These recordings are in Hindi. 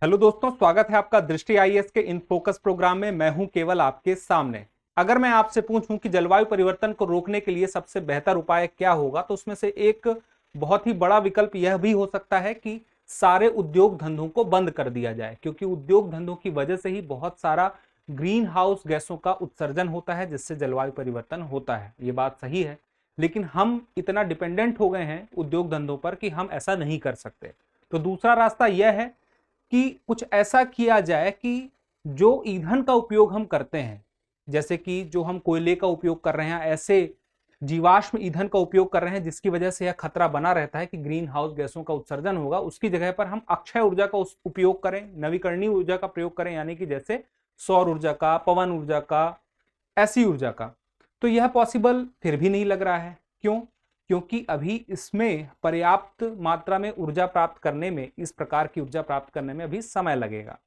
हेलो दोस्तों, स्वागत है आपका दृष्टि आईएएस के इन फोकस प्रोग्राम में। मैं हूं केवल आपके सामने। अगर मैं आपसे पूछूं कि जलवायु परिवर्तन को रोकने के लिए सबसे बेहतर उपाय क्या होगा, तो उसमें से एक बहुत ही बड़ा विकल्प यह भी हो सकता है कि सारे उद्योग धंधों को बंद कर दिया जाए, क्योंकि उद्योग धंधों की वजह से ही बहुत सारा ग्रीन हाउस गैसों का उत्सर्जन होता है, जिससे जलवायु परिवर्तन होता है। ये बात सही है, लेकिन हम इतना डिपेंडेंट हो गए हैं उद्योग धंधों पर कि हम ऐसा नहीं कर सकते। तो दूसरा रास्ता यह है कि कुछ ऐसा किया जाए कि जो ईंधन का उपयोग हम करते हैं, जैसे कि जो हम कोयले का उपयोग कर रहे हैं, ऐसे जीवाश्म ईंधन का उपयोग कर रहे हैं जिसकी वजह से यह खतरा बना रहता है कि ग्रीन हाउस गैसों का उत्सर्जन होगा, उसकी जगह पर हम अक्षय ऊर्जा का उपयोग करें, नवीकरणीय ऊर्जा का प्रयोग करें, यानी कि जैसे सौर ऊर्जा का, पवन ऊर्जा का, ऐसी ऊर्जा का। तो यह पॉसिबल फिर भी नहीं लग रहा है। क्यों? क्योंकि अभी इसमें पर्याप्त मात्रा में ऊर्जा प्राप्त करने में, इस प्रकार की ऊर्जा प्राप्त करने में अभी समय लगेगा।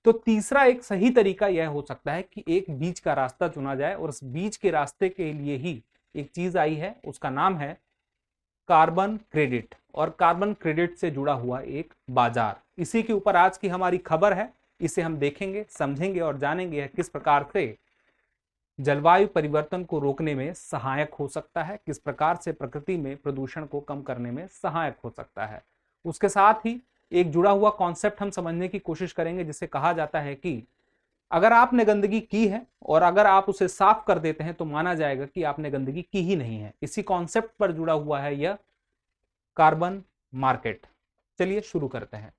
तो तीसरा एक सही तरीका यह हो सकता है कि एक बीच का रास्ता चुना जाए, और उस बीच के रास्ते के लिए ही एक चीज आई है, उसका नाम है कार्बन क्रेडिट, और कार्बन क्रेडिट से जुड़ा हुआ एक बाजार। इसी के ऊपर आज की हमारी खबर है। इसे हम देखेंगे, समझेंगे और जानेंगे किस प्रकार से जलवायु परिवर्तन को रोकने में सहायक हो सकता है, किस प्रकार से प्रकृति में प्रदूषण को कम करने में सहायक हो सकता है। उसके साथ ही एक जुड़ा हुआ कॉन्सेप्ट हम समझने की कोशिश करेंगे, जिसे कहा जाता है कि अगर आपने गंदगी की है और अगर आप उसे साफ कर देते हैं तो माना जाएगा कि आपने गंदगी की ही नहीं है। इसी कॉन्सेप्ट पर जुड़ा हुआ है यह कार्बन मार्केट। चलिए शुरू करते हैं।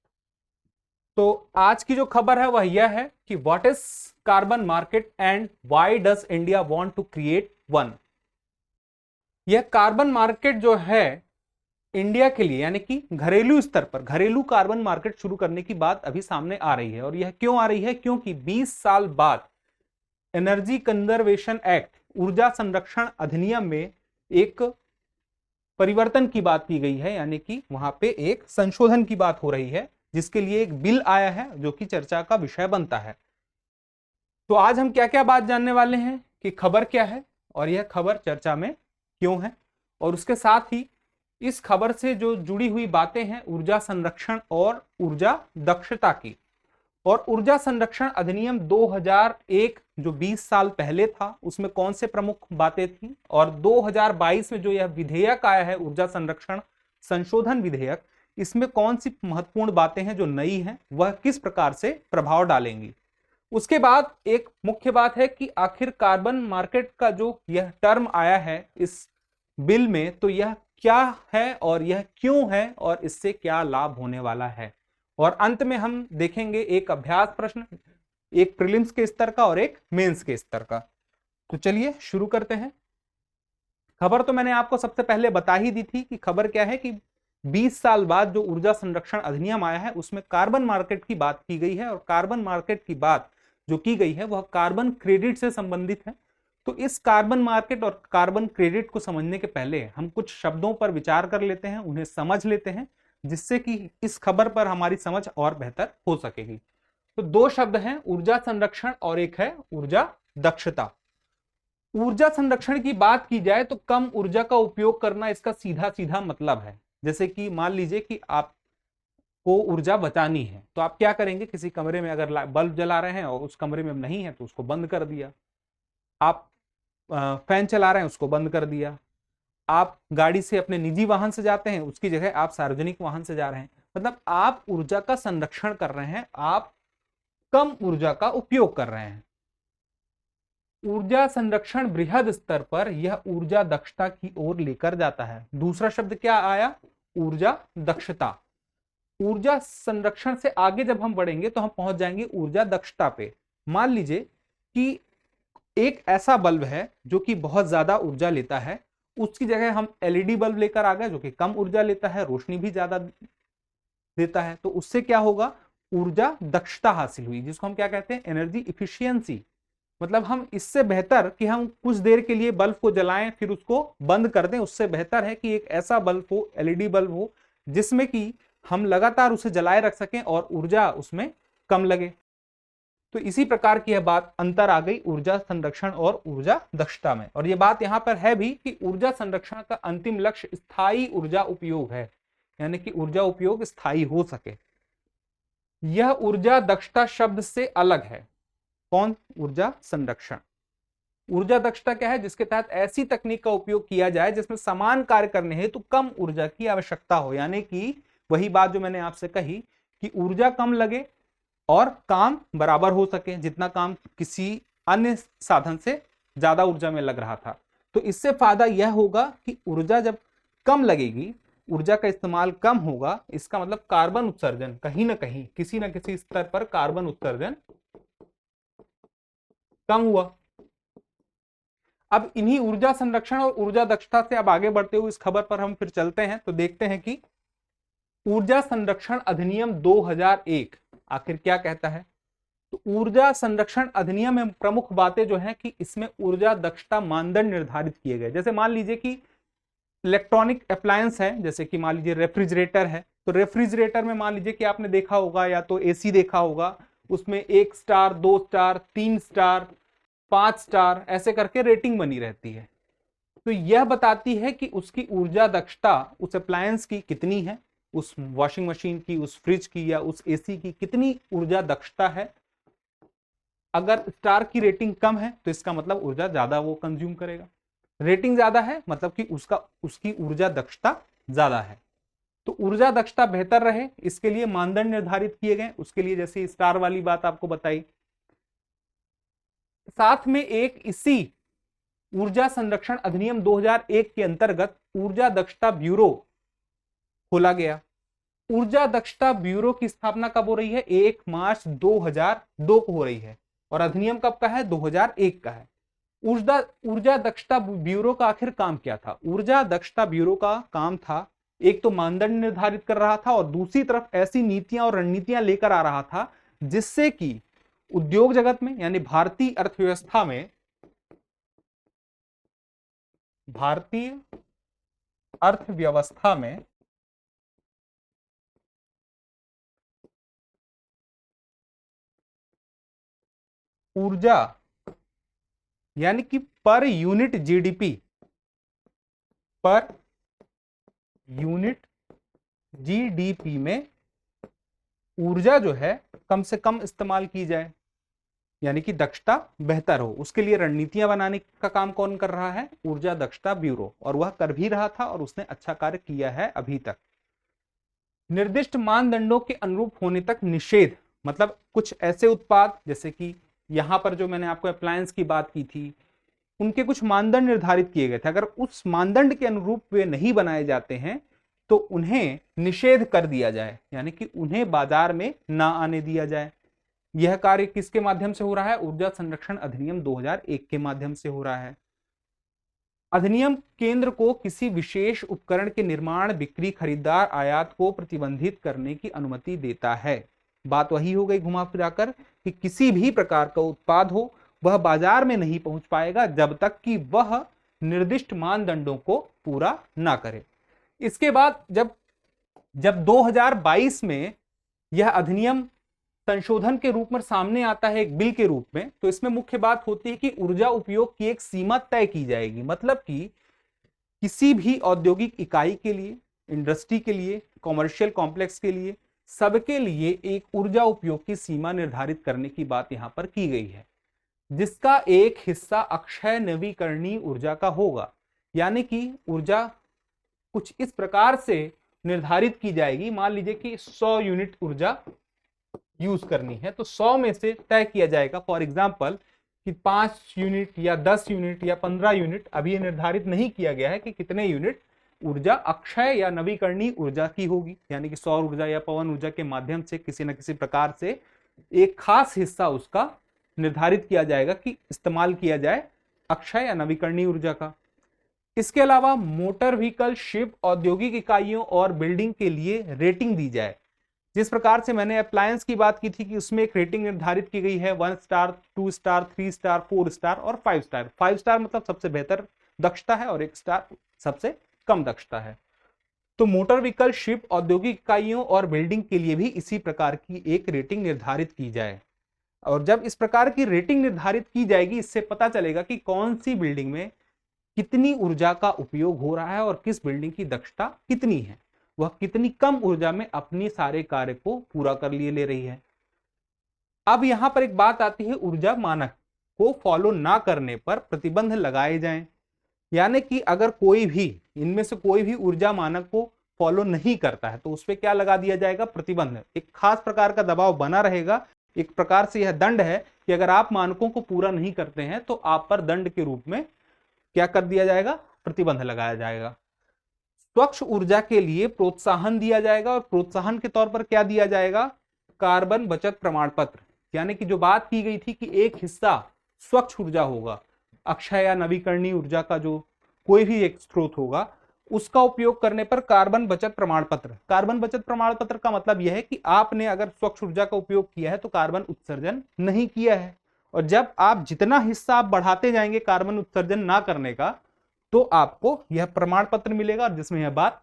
तो आज की जो खबर है वह यह है कि what is carbon market and why does India want to create one. यह कार्बन मार्केट जो है इंडिया के लिए, यानी कि घरेलू स्तर पर घरेलू कार्बन मार्केट शुरू करने की बात अभी सामने आ रही है। और यह क्यों आ रही है? क्योंकि 20 साल बाद एनर्जी कंजर्वेशन एक्ट, ऊर्जा संरक्षण अधिनियम में एक परिवर्तन की बात की गई है, यानी कि वहां पे एक संशोधन की बात हो रही है, जिसके लिए एक बिल आया है जो कि चर्चा का विषय बनता है। तो आज हम क्या क्या बात जानने वाले हैं कि खबर क्या है और यह खबर चर्चा में क्यों है, और उसके साथ ही इस खबर से जो जुड़ी हुई बातें हैं ऊर्जा संरक्षण और ऊर्जा दक्षता की। और ऊर्जा संरक्षण अधिनियम 2001 जो 20 साल पहले था, उसमें कौन से प्रमुख बातें थी, और 2022 में जो यह विधेयक आया है ऊर्जा संरक्षण संशोधन विधेयक, इसमें कौन सी महत्वपूर्ण बातें हैं जो नई हैं, वह किस प्रकार से प्रभाव डालेंगी। उसके बाद एक मुख्य बात है कि आखिर कार्बन मार्केट का जो यह टर्म आया है इस बिल में, तो यह क्या है और यह क्यों है और इससे क्या लाभ होने वाला है। और अंत में हम देखेंगे एक अभ्यास प्रश्न, एक प्रीलिम्स के स्तर का और एक मेंस के स्तर का। तो चलिए शुरू करते हैं। खबर तो मैंने आपको सबसे पहले बता ही दी थी कि खबर क्या है कि 20 साल बाद जो ऊर्जा संरक्षण अधिनियम आया है उसमें कार्बन मार्केट की बात की गई है, और कार्बन मार्केट की बात जो की गई है वह कार्बन क्रेडिट से संबंधित है। तो इस कार्बन मार्केट और कार्बन क्रेडिट को समझने के पहले हम कुछ शब्दों पर विचार कर लेते हैं, उन्हें समझ लेते हैं, जिससे कि इस खबर पर हमारी समझ और बेहतर हो सकेगी। तो दो शब्द हैं, ऊर्जा संरक्षण और एक है ऊर्जा दक्षता। ऊर्जा संरक्षण की बात की जाए तो कम ऊर्जा का उपयोग करना इसका सीधा सीधा मतलब है। जैसे कि मान लीजिए कि आपको ऊर्जा बचानी है, तो आप क्या करेंगे? किसी कमरे में अगर बल्ब जला रहे हैं और उस कमरे में नहीं है तो उसको बंद कर दिया। आप फैन चला रहे हैं, उसको बंद कर दिया। आप गाड़ी से अपने निजी वाहन से जाते हैं, उसकी जगह आप सार्वजनिक वाहन से जा रहे हैं। मतलब आप ऊर्जा का संरक्षण कर रहे हैं, आप कम ऊर्जा का उपयोग कर रहे हैं। ऊर्जा संरक्षण बृहद स्तर पर यह ऊर्जा दक्षता की ओर लेकर जाता है। दूसरा शब्द क्या आया? ऊर्जा दक्षता। ऊर्जा संरक्षण से आगे जब हम बढ़ेंगे तो हम पहुंच जाएंगे ऊर्जा दक्षता पे। मान लीजिए कि एक ऐसा बल्ब है जो कि बहुत ज्यादा ऊर्जा लेता है, उसकी जगह हम एलईडी बल्ब लेकर आ गए जो कि कम ऊर्जा लेता है, रोशनी भी ज्यादा देता है। तो उससे क्या होगा? ऊर्जा दक्षता हासिल हुई, जिसको हम क्या कहते हैं? Energy efficiency. मतलब हम इससे बेहतर कि हम कुछ देर के लिए बल्ब को जलाएं फिर उसको बंद कर दें, उससे बेहतर है कि एक ऐसा बल्ब हो, एलईडी बल्ब हो, जिसमें कि हम लगातार उसे जलाए रख सकें और ऊर्जा उसमें कम लगे। तो इसी प्रकार की यह बात अंतर आ गई ऊर्जा संरक्षण और ऊर्जा दक्षता में। और यह बात यहां पर है भी कि ऊर्जा संरक्षण का अंतिम लक्ष्य स्थायी ऊर्जा उपयोग है, यानी कि ऊर्जा उपयोग स्थायी हो सके। यह ऊर्जा दक्षता शब्द से अलग है। कौन? ऊर्जा संरक्षण। ऊर्जा दक्षता क्या है? जिसके तहत ऐसी तकनीक का उपयोग किया जाए जिसमें समान कार्य करने हेतु तो कम ऊर्जा की आवश्यकता हो। यानी कि वही बात जो मैंने आपसे कही कि ऊर्जा कम लगे और काम बराबर हो सके, जितना काम किसी अन्य साधन से ज्यादा ऊर्जा में लग रहा था। तो इससे फायदा यह होगा कि ऊर्जा जब कम लगेगी, ऊर्जा का इस्तेमाल कम होगा, इसका मतलब कार्बन उत्सर्जन कहीं ना कहीं किसी न किसी स्तर पर कार्बन उत्सर्जन कम हुआ। अब इन्हीं ऊर्जा संरक्षण और ऊर्जा दक्षता से अब आगे बढ़ते हुए इस खबर पर हम फिर चलते हैं, तो देखते हैं कि ऊर्जा संरक्षण अधिनियम 2001 आखिर क्या कहता है। तो ऊर्जा संरक्षण अधिनियम में प्रमुख बातें जो हैं कि इसमें ऊर्जा दक्षता मानदंड निर्धारित किए गए। जैसे मान लीजिए कि इलेक्ट्रॉनिक अप्लायंस है, जैसे कि मान लीजिए रेफ्रिजरेटर है, तो रेफ्रिजरेटर में मान लीजिए कि आपने देखा होगा या तो एसी देखा होगा, उसमें 1 स्टार, 2 स्टार, 3 स्टार, 5 स्टार ऐसे करके रेटिंग बनी रहती है। तो यह बताती है कि उसकी ऊर्जा दक्षता उस अप्लायंस की कितनी है, उस वॉशिंग मशीन की, उस फ्रिज की या उस एसी की कितनी ऊर्जा दक्षता है। अगर स्टार की रेटिंग कम है तो इसका मतलब ऊर्जा ज्यादा वो कंज्यूम करेगा, रेटिंग ज्यादा है मतलब कि उसकी ऊर्जा दक्षता ज्यादा है। तो ऊर्जा दक्षता बेहतर रहे इसके लिए मानदंड निर्धारित किए गए, उसके लिए जैसे स्टार वाली बात आपको बताई। साथ में एक इसी ऊर्जा संरक्षण अधिनियम 2001 के अंतर्गत ऊर्जा दक्षता ब्यूरो खोला गया। ऊर्जा दक्षता ब्यूरो की स्थापना कब हो रही है? 1 मार्च 2002 को हो रही है। और अधिनियम कब का है? 2001 का है। ऊर्जा दक्षता ब्यूरो का आखिर काम क्या था? ऊर्जा दक्षता ब्यूरो का काम था, एक तो मानदंड निर्धारित कर रहा था और दूसरी तरफ ऐसी नीतियां और रणनीतियां लेकर आ रहा था जिससे कि उद्योग जगत में यानी भारतीय अर्थव्यवस्था में ऊर्जा यानी कि पर यूनिट जीडीपी में ऊर्जा जो है कम से कम इस्तेमाल की जाए, यानी कि दक्षता बेहतर हो। उसके लिए रणनीतियां बनाने का काम कौन कर रहा है? ऊर्जा दक्षता ब्यूरो, और वह कर भी रहा था और उसने अच्छा कार्य किया है अभी तक। निर्दिष्ट मानदंडों के अनुरूप होने तक निषेध, मतलब कुछ ऐसे उत्पाद जैसे कि यहां पर जो मैंने आपको अप्लायंस की बात की थी, उनके कुछ मानदंड निर्धारित किए गए थे, अगर उस मानदंड के अनुरूप वे नहीं बनाए जाते हैं तो उन्हें निषेध कर दिया जाए, यानी कि उन्हें बाजार में ना आने दिया जाए। यह कार्य किसके माध्यम से हो रहा है? ऊर्जा संरक्षण अधिनियम 2001 के माध्यम से हो रहा है। अधिनियम केंद्र को किसी विशेष उपकरण के निर्माण, बिक्री, खरीदार, आयात को प्रतिबंधित करने की अनुमति देता है। बात वही हो गई घुमा फिराकर कि किसी भी प्रकार का उत्पाद हो वह बाजार में नहीं पहुंच पाएगा जब तक कि वह निर्दिष्ट मानदंडों को पूरा ना करे। इसके बाद जब 2022 में यह अधिनियम संशोधन के रूप में सामने आता है एक बिल के रूप में, तो इसमें मुख्य बात होती है कि ऊर्जा उपयोग की एक सीमा तय की जाएगी। मतलब कि किसी भी औद्योगिक इकाई के लिए, इंडस्ट्री के लिए, कॉमर्शियल कॉम्प्लेक्स के लिए, सबके लिए एक ऊर्जा उपयोग की सीमा निर्धारित करने की बात यहां पर की गई है, जिसका एक हिस्सा अक्षय नवीकरणीय ऊर्जा का होगा। यानी कि ऊर्जा कुछ इस प्रकार से निर्धारित की जाएगी, मान लीजिए कि 100 यूनिट ऊर्जा यूज करनी है तो 100 में से तय किया जाएगा फॉर एग्जांपल कि 5 यूनिट या 10 यूनिट या 15 यूनिट, अभी ये निर्धारित नहीं किया गया है कि कितने यूनिट ऊर्जा अक्षय या नवीकरणीय ऊर्जा की होगी, यानी कि सौर ऊर्जा या पवन ऊर्जा के माध्यम से किसी न किसी प्रकार से एक खास हिस्सा उसका निर्धारित किया जाएगा कि इस्तेमाल किया जाए अक्षय या नवीकरणीय ऊर्जा का। इसके अलावा मोटर व्हीकल, शिप, औद्योगिक इकाइयों और बिल्डिंग के लिए रेटिंग दी जाए। जिस प्रकार से मैंने अप्लायंस की बात की थी कि उसमें एक रेटिंग निर्धारित की गई है 1 स्टार, 2 स्टार, 3 स्टार, 4 स्टार और 5 स्टार। 5 स्टार मतलब सबसे बेहतर दक्षता है और 1 स्टार सबसे कम दक्षता है। तो मोटर व्हीकल, शिप, औद्योगिक इकाइयों और बिल्डिंग के लिए भी इसी प्रकार की एक रेटिंग निर्धारित की जाए। और जब इस प्रकार की रेटिंग निर्धारित की जाएगी, इससे पता चलेगा कि कौन सी बिल्डिंग में कितनी ऊर्जा का उपयोग हो रहा है और किस बिल्डिंग की दक्षता कितनी है। वह कितनी कम ऊर्जा में अपनी सारे कार्य को पूरा कर लिए ले रही है। अब यहां पर एक बात आती है, ऊर्जा मानक को फॉलो ना करने पर प्रतिबंध लगाए जाएं। यानी कि अगर कोई भी इनमें से कोई भी ऊर्जा मानक को फॉलो नहीं करता है तो उस पर क्या लगा दिया जाएगा, प्रतिबंध। एक खास प्रकार का दबाव बना रहेगा। एक प्रकार से यह दंड है कि अगर आप मानकों को पूरा नहीं करते हैं तो आप पर दंड के रूप में क्या कर दिया जाएगा, प्रतिबंध लगाया जाएगा। स्वच्छ ऊर्जा के लिए प्रोत्साहन दिया जाएगा और प्रोत्साहन के तौर पर क्या दिया जाएगा, कार्बन बचत प्रमाण पत्र। यानी कि जो बात की गई थी कि एक हिस्सा स्वच्छ ऊर्जा होगा, अक्षय या नवीकरणीय ऊर्जा का जो कोई भी एक स्रोत होगा, उसका उपयोग करने पर कार्बन बचत प्रमाण पत्र। कार्बन बचत प्रमाण पत्र का मतलब यह है कि आपने अगर स्वच्छ ऊर्जा का उपयोग किया है तो कार्बन उत्सर्जन नहीं किया है। और जब आप जितना हिस्सा आप बढ़ाते जाएंगे कार्बन उत्सर्जन ना करने का, तो आपको यह प्रमाण पत्र मिलेगा जिसमें यह बात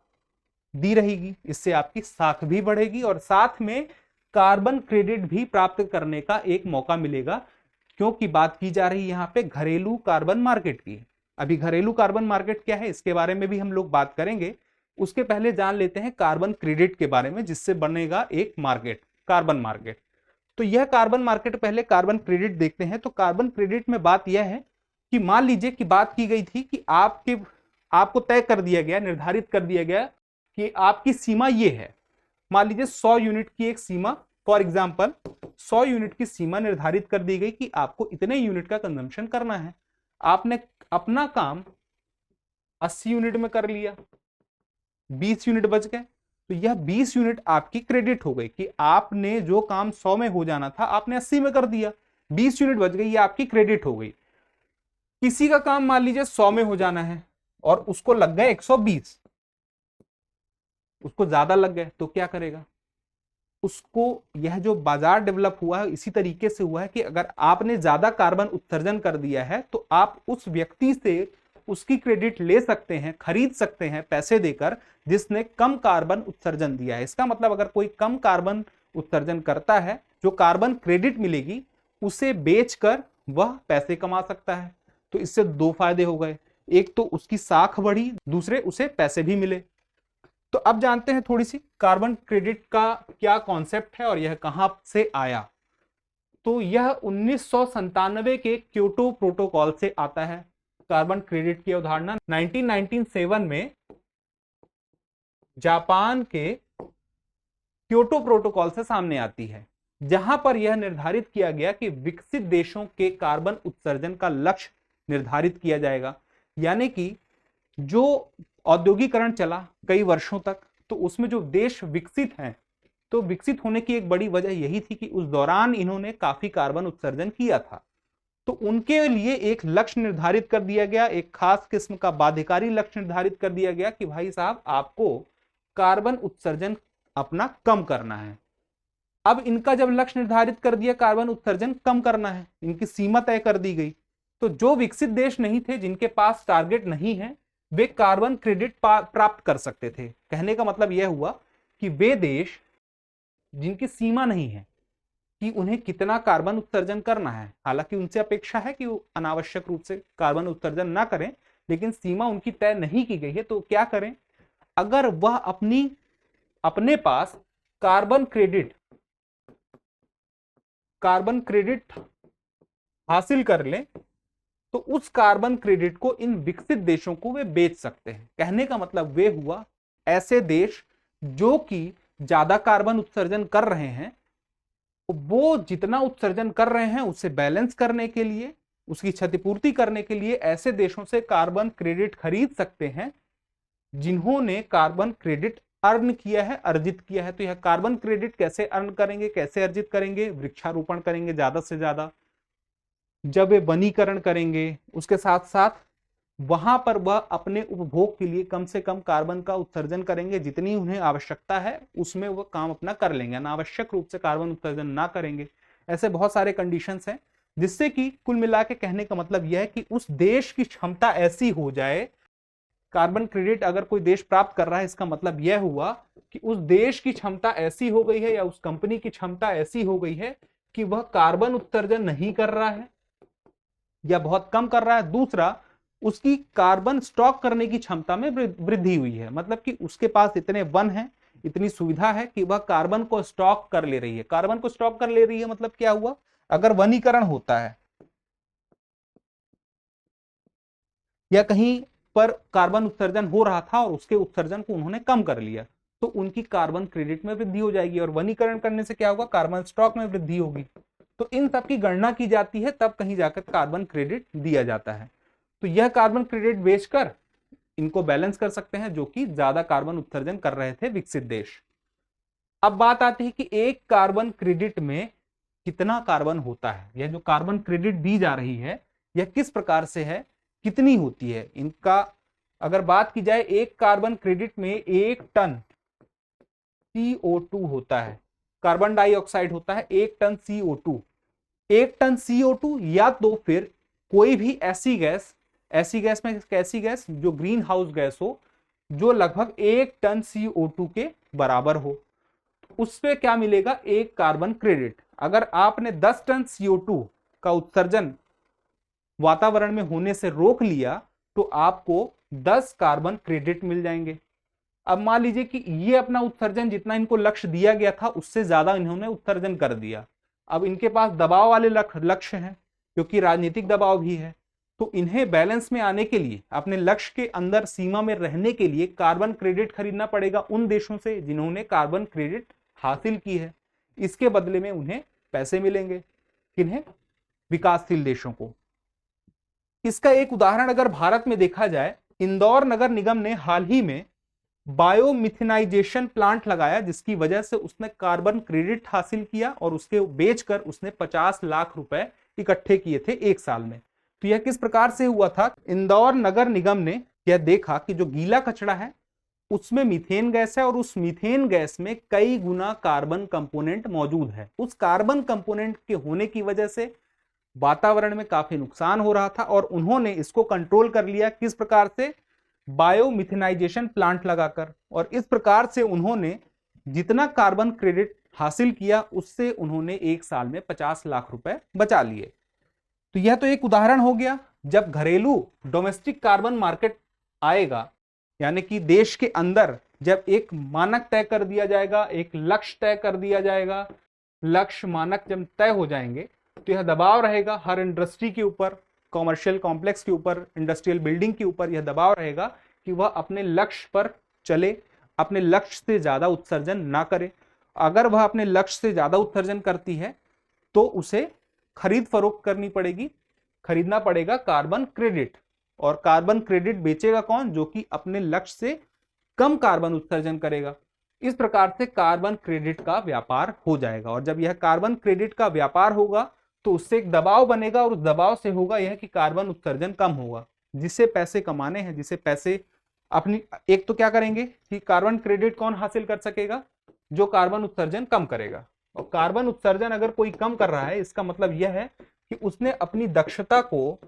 दी रहेगी। इससे आपकी साख भी बढ़ेगी और साथ में कार्बन क्रेडिट भी प्राप्त करने का एक मौका मिलेगा, क्योंकि बात की जा रही है यहाँ पे घरेलू कार्बन मार्केट की। अभी घरेलू कार्बन मार्केट क्या है इसके बारे में भी हम लोग बात करेंगे। उसके पहले जान लेते हैं कार्बन क्रेडिट के बारे में, जिससे बनेगा एक मार्केट, कार्बन मार्केट। तो यह कार्बन मार्केट, पहले कार्बन क्रेडिट देखते हैं। तो कार्बन क्रेडिट में बात यह है कि मान लीजिए कि बात की गई थी कि आपको तय कर दिया गया, निर्धारित कर दिया गया कि आपकी सीमा ये है। मान लीजिए 100 यूनिट की एक सीमा, फॉर एग्जांपल 100 यूनिट की सीमा निर्धारित कर दी गई कि आपको इतने यूनिट का कंजम्पशन करना है। आपने अपना काम 80 यूनिट में कर लिया, 20 यूनिट बच गए, तो यह 20 यूनिट आपकी क्रेडिट हो गई कि आपने जो काम 100 में हो जाना था आपने 80 में कर दिया, 20 यूनिट बच गई, ये आपकी क्रेडिट हो गई। किसी का काम मान लीजिए 100 में हो जाना है और उसको लग गए 120, उसको ज्यादा लग गए, तो क्या करेगा, उसको, यह जो बाजार डेवलप हुआ है इसी तरीके से हुआ है कि अगर आपने ज्यादा कार्बन उत्सर्जन कर दिया है तो आप उस व्यक्ति से उसकी क्रेडिट ले सकते हैं, खरीद सकते हैं पैसे देकर, जिसने कम कार्बन उत्सर्जन दिया है। इसका मतलब अगर कोई कम कार्बन उत्सर्जन करता है, जो कार्बन क्रेडिट मिलेगी उसे बेचकर वह पैसे कमा सकता है। तो इससे दो फायदे हो गए, एक तो उसकी साख बढ़ी, दूसरे उसे पैसे भी मिले। तो अब जानते हैं थोड़ी सी कार्बन क्रेडिट का क्या कॉन्सेप्ट है और यह कहां से आया। तो यह 1997 के क्योटो प्रोटोकॉल से आता है। कार्बन क्रेडिट की अवधारणा 1997 में जापान के क्योटो प्रोटोकॉल से सामने आती है, जहां पर यह निर्धारित किया गया कि विकसित देशों के कार्बन उत्सर्जन का लक्ष्य निर्धारित किया जाएगा। यानी कि जो औद्योगिकरण चला कई वर्षों तक, तो उसमें जो देश विकसित हैं, तो विकसित होने की एक बड़ी वजह यही थी कि उस दौरान इन्होंने काफी कार्बन उत्सर्जन किया था। तो उनके लिए एक लक्ष्य निर्धारित कर दिया गया, एक खास किस्म का बाध्यकारी लक्ष्य निर्धारित कर दिया गया कि भाई साहब आपको कार्बन उत्सर्जन अपना कम करना है। अब इनका जब लक्ष्य निर्धारित कर दिया, कार्बन उत्सर्जन कम करना है, इनकी सीमा तय कर दी गई, तो जो विकसित देश नहीं थे, जिनके पास टारगेट नहीं है, वे कार्बन क्रेडिट प्राप्त कर सकते थे। कहने का मतलब यह हुआ कि वे देश जिनकी सीमा नहीं है कि उन्हें कितना कार्बन उत्सर्जन करना है, हालांकि उनसे अपेक्षा है कि वो अनावश्यक रूप से कार्बन उत्सर्जन ना करें, लेकिन सीमा उनकी तय नहीं की गई है, तो क्या करें, अगर वह अपने पास कार्बन क्रेडिट हासिल कर ले, तो उस कार्बन क्रेडिट को इन विकसित देशों को वे बेच सकते हैं। कहने का मतलब वे हुआ, ऐसे देश जो कि ज्यादा कार्बन उत्सर्जन कर रहे हैं, वो जितना उत्सर्जन कर रहे हैं उसे बैलेंस करने के लिए, उसकी क्षतिपूर्ति करने के लिए ऐसे देशों से कार्बन क्रेडिट खरीद सकते हैं जिन्होंने कार्बन क्रेडिट अर्न किया है, अर्जित किया है। तो यह कार्बन क्रेडिट कैसे अर्न करेंगे, कैसे अर्जित करेंगे, वृक्षारोपण करेंगे ज्यादा से ज्यादा, जब वे वनीकरण करेंगे, उसके साथ साथ वहां पर वह अपने उपभोग के लिए कम से कम कार्बन का उत्सर्जन करेंगे, जितनी उन्हें आवश्यकता है उसमें वह काम अपना कर लेंगे, अनावश्यक रूप से कार्बन उत्सर्जन ना करेंगे। ऐसे बहुत सारे कंडीशंस हैं, जिससे कि कुल मिला के कहने का मतलब यह है कि उस देश की क्षमता ऐसी हो जाए, कार्बन क्रेडिट अगर कोई देश प्राप्त कर रहा है, इसका मतलब यह हुआ कि उस देश की क्षमता ऐसी हो गई है या उस कंपनी की क्षमता ऐसी हो गई है कि वह कार्बन उत्सर्जन नहीं कर रहा है या बहुत कम कर रहा है। दूसरा, उसकी कार्बन स्टॉक करने की क्षमता में वृद्धि हुई है। मतलब कि उसके पास इतने वन हैं, इतनी सुविधा है कि वह कार्बन को स्टॉक कर ले रही है। कार्बन को स्टॉक कर ले रही है मतलब क्या हुआ, अगर वनीकरण होता है या कहीं पर कार्बन उत्सर्जन हो रहा था और उसके उत्सर्जन को उन्होंने कम कर लिया, तो उनकी कार्बन क्रेडिट में वृद्धि हो जाएगी। और वनीकरण करने से क्या होगा, कार्बन स्टॉक में वृद्धि होगी। तो इन सब की गणना की जाती है, तब कहीं जाकर कार्बन क्रेडिट दिया जाता है। तो यह कार्बन क्रेडिट बेचकर इनको बैलेंस कर सकते हैं, जो कि ज्यादा कार्बन उत्सर्जन कर रहे थे विकसित देश। अब बात आती है कि एक कार्बन क्रेडिट में कितना कार्बन होता है। यह जो कार्बन क्रेडिट दी जा रही है यह किस प्रकार से है, कितनी होती है इनका। अगर बात की जाए, एक कार्बन क्रेडिट में 1 टन CO2 होता है, कार्बन डाइऑक्साइड होता है 1 टन CO2। 1 टन CO2 या तो फिर कोई भी ऐसी गैस में कैसी गैस जो ग्रीन हाउस गैस हो, जो लगभग 1 टन CO2 के बराबर हो, उस पे क्या मिलेगा, एक कार्बन क्रेडिट। अगर आपने 10 टन CO2 का उत्सर्जन वातावरण में होने से रोक लिया तो आपको 10 कार्बन क्रेडिट मिल जाएंगे। अब मान लीजिए कि ये अपना उत्सर्जन जितना इनको लक्ष्य दिया गया था उससे ज्यादा इन्होंने उत्सर्जन कर दिया। अब इनके पास दबाव वाले लक्ष्य हैं, क्योंकि राजनीतिक दबाव भी है। तो इन्हें बैलेंस में आने के लिए, अपने लक्ष्य के अंदर सीमा में रहने के लिए कार्बन क्रेडिट खरीदना पड़ेगा उन देशों से जिन्होंने कार्बन क्रेडिट हासिल की है। इसके बदले में उन्हें पैसे मिलेंगे। किन्हें, विकासशील देशों को। इसका एक उदाहरण अगर भारत में देखा जाए, इंदौर नगर निगम ने हाल ही में बायोमिथेनाइजेशन प्लांट लगाया, जिसकी वजह से उसने कार्बन क्रेडिट हासिल किया और उसके बेचकर उसने 50 लाख रुपए इकट्ठे किए थे एक साल में। तो यह किस प्रकार से हुआ था, इंदौर नगर निगम ने यह देखा कि जो गीला कचरा है उसमें मीथेन गैस है और उस मीथेन गैस में कई गुना कार्बन कंपोनेंट मौजूद है। उस कार्बन कंपोनेंट के होने की वजह से वातावरण में काफी नुकसान हो रहा था और उन्होंने इसको कंट्रोल कर लिया। किस प्रकार से, बायोमिथेनाइजेशन प्लांट लगाकर। और इस प्रकार से उन्होंने जितना कार्बन क्रेडिट हासिल किया उससे उन्होंने एक साल में 50 लाख रुपए बचा लिए। तो यह तो एक उदाहरण हो गया। जब घरेलू डोमेस्टिक कार्बन मार्केट आएगा, यानी कि देश के अंदर जब एक मानक तय कर दिया जाएगा, एक लक्ष्य तय कर दिया जाएगा, लक्ष्य मानक जब तय हो जाएंगे तो यह दबाव रहेगा हर इंडस्ट्री के ऊपर, कॉमर्शियल कॉम्प्लेक्स के ऊपर, इंडस्ट्रियल बिल्डिंग के ऊपर यह दबाव रहेगा कि वह अपने लक्ष्य पर चले, अपने लक्ष्य से ज्यादा उत्सर्जन ना करे। अगर वह अपने लक्ष्य से ज्यादा उत्सर्जन करती है तो उसे खरीद फरोख्त करनी पड़ेगी, खरीदना पड़ेगा कार्बन क्रेडिट। और कार्बन क्रेडिट बेचेगा कौन, जो कि अपने लक्ष्य से कम कार्बन उत्सर्जन करेगा। इस प्रकार से कार्बन क्रेडिट का व्यापार हो जाएगा। और जब यह कार्बन क्रेडिट का व्यापार होगा तो उससे एक दबाव बनेगा और उस दबाव से होगा यह कि कार्बन उत्सर्जन कम होगा। जिसे पैसे कमाने हैं, जिसे पैसे अपनी, एक तो क्या करेंगे कि कार्बन क्रेडिट कौन हासिल कर सकेगा, जो कार्बन उत्सर्जन कम करेगा। और कार्बन उत्सर्जन अगर कोई कम कर रहा है, इसका मतलब यह है कि उसने अपनी दक्षता को,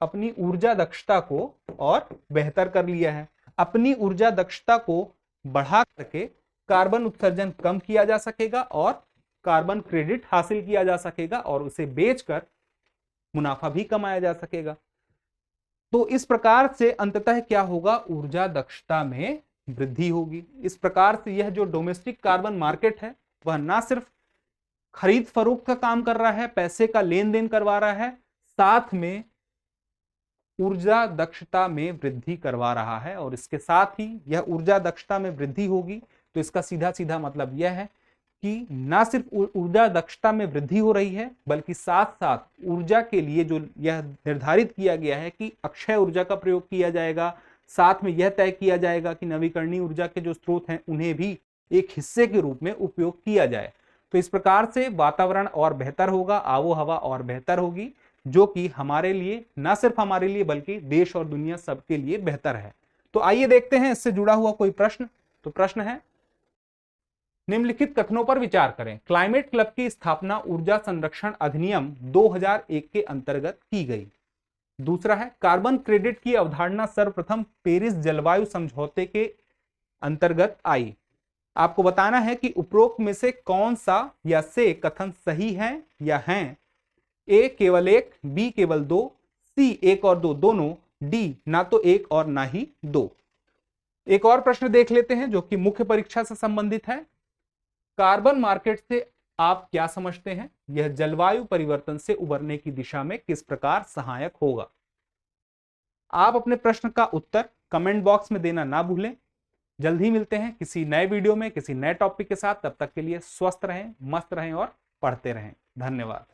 अपनी ऊर्जा दक्षता को और बेहतर कर लिया है। अपनी ऊर्जा दक्षता को बढ़ा करके कार्बन उत्सर्जन कम किया जा सकेगा और कार्बन क्रेडिट हासिल किया जा सकेगा और उसे बेचकर मुनाफा भी कमाया जा सकेगा। तो इस प्रकार से अंततः क्या होगा, ऊर्जा दक्षता में वृद्धि होगी। इस प्रकार से यह जो डोमेस्टिक कार्बन मार्केट है वह ना सिर्फ खरीद फरोख्त का काम कर रहा है, पैसे का लेन देन करवा रहा है, साथ में ऊर्जा दक्षता में वृद्धि करवा रहा है। और इसके साथ ही यह ऊर्जा दक्षता में वृद्धि होगी तो इसका सीधा सीधा मतलब यह है कि ना सिर्फ ऊर्जा दक्षता में वृद्धि हो रही है, बल्कि साथ साथ ऊर्जा के लिए जो यह निर्धारित किया गया है कि अक्षय ऊर्जा का प्रयोग किया जाएगा, साथ में यह तय किया जाएगा कि नवीकरणीय ऊर्जा के जो स्रोत हैं उन्हें भी एक हिस्से के रूप में उपयोग किया जाए। तो इस प्रकार से वातावरण और बेहतर होगा, आबो हवा और बेहतर होगी, जो कि हमारे लिए, ना सिर्फ हमारे लिए बल्कि देश और दुनिया सबके लिए बेहतर है। तो आइए देखते हैं इससे जुड़ा हुआ कोई प्रश्न। तो प्रश्न है, निम्नलिखित कथनों पर विचार करें। क्लाइमेट क्लब की स्थापना ऊर्जा संरक्षण अधिनियम 2001 के अंतर्गत की गई। दूसरा है, कार्बन क्रेडिट की अवधारणा सर्वप्रथम पेरिस जलवायु समझौते के अंतर्गत आई। आपको बताना है कि उपरोक्त में से कौन सा या से कथन सही है या हैं। ए केवल एक, बी केवल दो, सी एक और दो दोनों, डी, ना तो एक और ना ही दो। एक और प्रश्न देख लेते हैं जो कि मुख्य परीक्षा से संबंधित है। कार्बन मार्केट से आप क्या समझते हैं? यह जलवायु परिवर्तन से उबरने की दिशा में किस प्रकार सहायक होगा? आप अपने प्रश्न का उत्तर कमेंट बॉक्स में देना ना भूलें। जल्द ही मिलते हैं किसी नए वीडियो में किसी नए टॉपिक के साथ। तब तक के लिए स्वस्थ रहें, मस्त रहें और पढ़ते रहें। धन्यवाद।